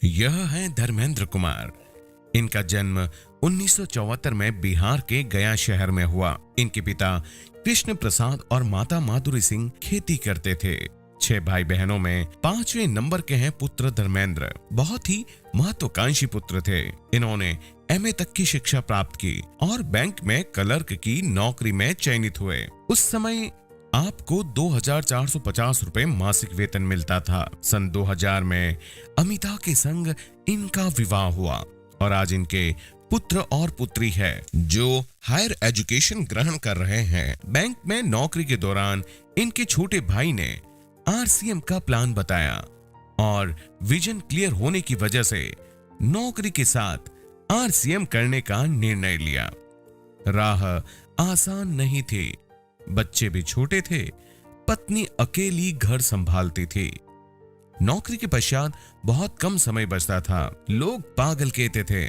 यह है धर्मेंद्र कुमार। इनका जन्म 1974 में बिहार के गया शहर में हुआ। इनके पिता कृष्ण प्रसाद और माता माधुरी सिंह खेती करते थे। 6 भाई बहनों में 5वें नंबर के हैं पुत्र धर्मेंद्र। बहुत ही महत्वाकांक्षी पुत्र थे। इन्होंने एमए तक की शिक्षा प्राप्त की और बैंक में क्लर्क की नौकरी में चयनित हुए। उस समय आपको 2450 रुपए मासिक वेतन मिलता था। सन 2000 में अमिता के संग इनका विवाह हुआ और आज इनके पुत्र और पुत्री है जो हायर एजुकेशन ग्रहण कर रहे हैं। बैंक में नौकरी के दौरान इनके छोटे भाई ने आरसीएम का प्लान बताया और विजन क्लियर होने की वजह से नौकरी के साथ आरसीएम करने का निर्णय लिया। राह आसान नहीं थी। बच्चे भी छोटे थे। पत्नी अकेली घर संभालती थी। नौकरी के पश्चात बहुत कम समय बचता था। लोग पागल कहते थे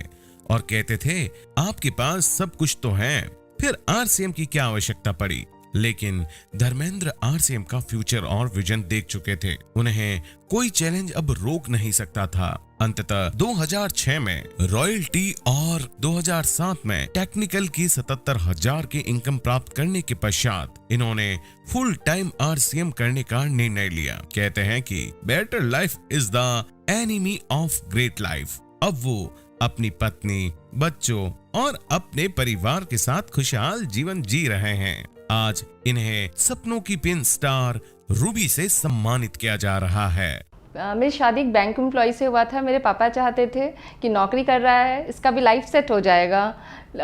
और कहते थे आपके पास सब कुछ तो है, फिर आरसीएम की क्या आवश्यकता पड़ी। लेकिन धर्मेंद्र आरसीएम का फ्यूचर और विजन देख चुके थे। उन्हें कोई चैलेंज अब रोक नहीं सकता था। अंततः 2006 में रॉयल्टी और 2007 में टेक्निकल की 77,000 की इनकम प्राप्त करने के पश्चात इन्होंने फुल टाइम आरसीएम करने का निर्णय लिया। कहते हैं कि better life is the enemy of great life. अब वो अपनी पत्नी, बच्चों और अपने परिवार के साथ खुशहाल जीवन जी रहे हैं। आज इन्हें सपनों की पिन स्टार रूबी से सम्मानित किया जा रहा है। मेरी शादी एक बैंक एम्प्लॉय से हुआ था। मेरे पापा चाहते थे कि नौकरी कर रहा है, इसका भी लाइफ सेट हो जाएगा।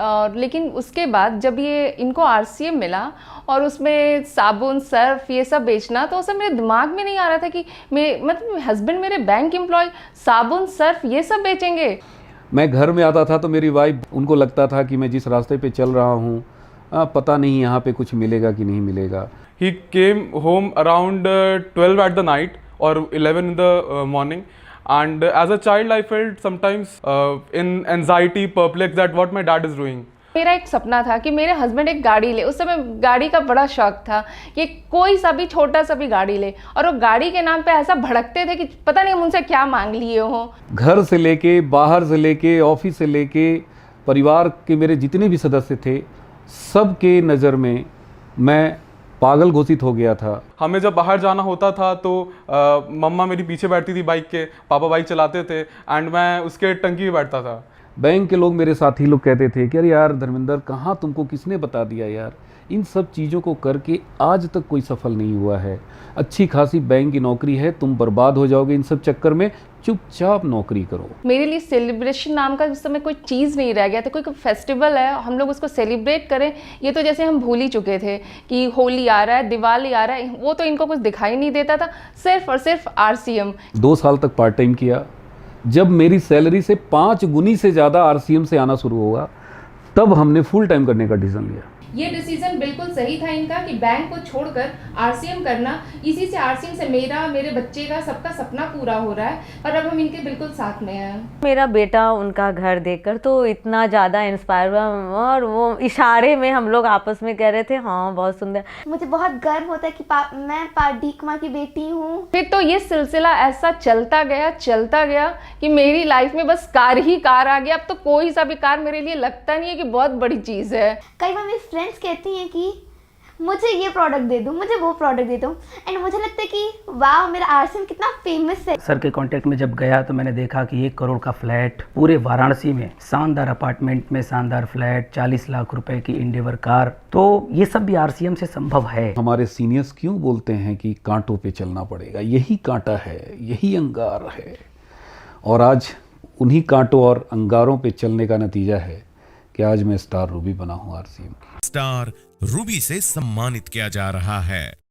और लेकिन उसके बाद जब ये इनको आरसीएम मिला और उसमें साबुन, सर्फ ये सब बेचना, तो उस समय मेरे दिमाग में नहीं आ रहा था कि मतलब हस्बैंड मेरे बैंक एम्प्लॉय साबुन, सर्फ ये सब बेचेंगे। मैं घर में आता था तो मेरी वाइफ, उनको लगता था कि मैं जिस रास्ते पे चल रहा हूँ पता नहीं यहाँ पे कुछ मिलेगा कि नहीं मिलेगा। He came home around 12 at the night or 11 in the morning, and as a child I felt sometimes in anxiety, perplexed that what my dad is doing. मेरा एक सपना था कि मेरे हस्बैंड एक गाड़ी ले। उस समय गाड़ी का बड़ा शौक था कि कोई सा भी छोटा सा भी गाड़ी ले, और वो गाड़ी के नाम पे ऐसा भड़कते थे कि पता नहीं हम उनसे क्या मांग लिए हो। घर से लेके, बाहर से लेके, ऑफिस से लेके, परिवार के मेरे जितने भी सदस्य थे सबके नज़र में मैं पागल घोषित हो गया था। हमें जब बाहर जाना होता था तो मम्मा मेरी पीछे बैठती थी बाइक के, पापा बाइक चलाते थे एंड मैं उसके टंकी में बैठता था। बैंक के लोग, मेरे साथी लोग कहते थे कि अरे यार धर्मेंद्र, कहाँ तुमको किसने बता दिया यार, इन सब चीज़ों को करके आज तक कोई सफल नहीं हुआ है। अच्छी खासी बैंक की नौकरी है, तुम बर्बाद हो जाओगे इन सब चक्कर में, चुपचाप नौकरी करो। मेरे लिए सेलिब्रेशन नाम का उस समय कोई चीज़ नहीं रह गया था। कोई फेस्टिवल है, हम लोग उसको सेलिब्रेट करें, ये तो जैसे हम भूल ही चुके थे कि होली आ रहा है, दिवाली आ रहा है, वो तो इनको कुछ दिखाई नहीं देता था। सिर्फ और सिर्फ आरसीएम। 2 साल तक पार्ट टाइम किया। जब मेरी सैलरी से 5 गुनी से ज़्यादा आरसीएम से आना शुरू होगा, तब हमने फुल टाइम करने का डिसीजन लिया। ये डिसीजन बिल्कुल सही था इनका कि बैंक को छोड़कर आरसीएम करना। इसी से आरसीएम से मेरा, मेरे बच्चे का, सबका सपना पूरा हो रहा है और अब हम इनके बिल्कुल साथ में हैं। मेरा बेटा उनका घर देखकर तो इतना ज़्यादा इंस्पायर हुआ और वो इशारे में हम लोग आपस में कह रहे थे हाँ बहुत सुंदर। मुझे बहुत गर्व होता है कि मैं पार्डीकमा की बेटी हूँ। फिर तो ये सिलसिला ऐसा चलता गया कि मेरी लाइफ में बस कार ही कार आ गया। अब तो कोई सा भी कार मेरे लिए लगता नहीं है कि बहुत बड़ी चीज़ है। कई बार मेरी फ्रेंड्स कहती हैं कि मुझे ये प्रोडक्ट दे दो, मुझे वो प्रोडक्ट दे दो, एंड मुझे लगता है कि वाह मेरा आरसीएम कितना फेमस है। सर के कांटेक्ट में जब गया तो मैंने देखा कि 1 करोड़ का फ्लैट पूरे वाराणसी में, शानदार अपार्टमेंट में शानदार फ्लैट, 40 लाख रुपए की इंडेवर कार, तो ये सब भी आरसीएम से संभव है। हमारे सीनियर्स क्यों बोलते हैं कि कांटों पे चलना पड़ेगा, यही कांटा है, यही अंगार है, और आज उन्हीं कांटों और अंगारों पे चलने का नतीजा है कि आज मैं स्टार रूबी बना हूँ आरसीएम की। स्टार रूबी से सम्मानित किया जा रहा है।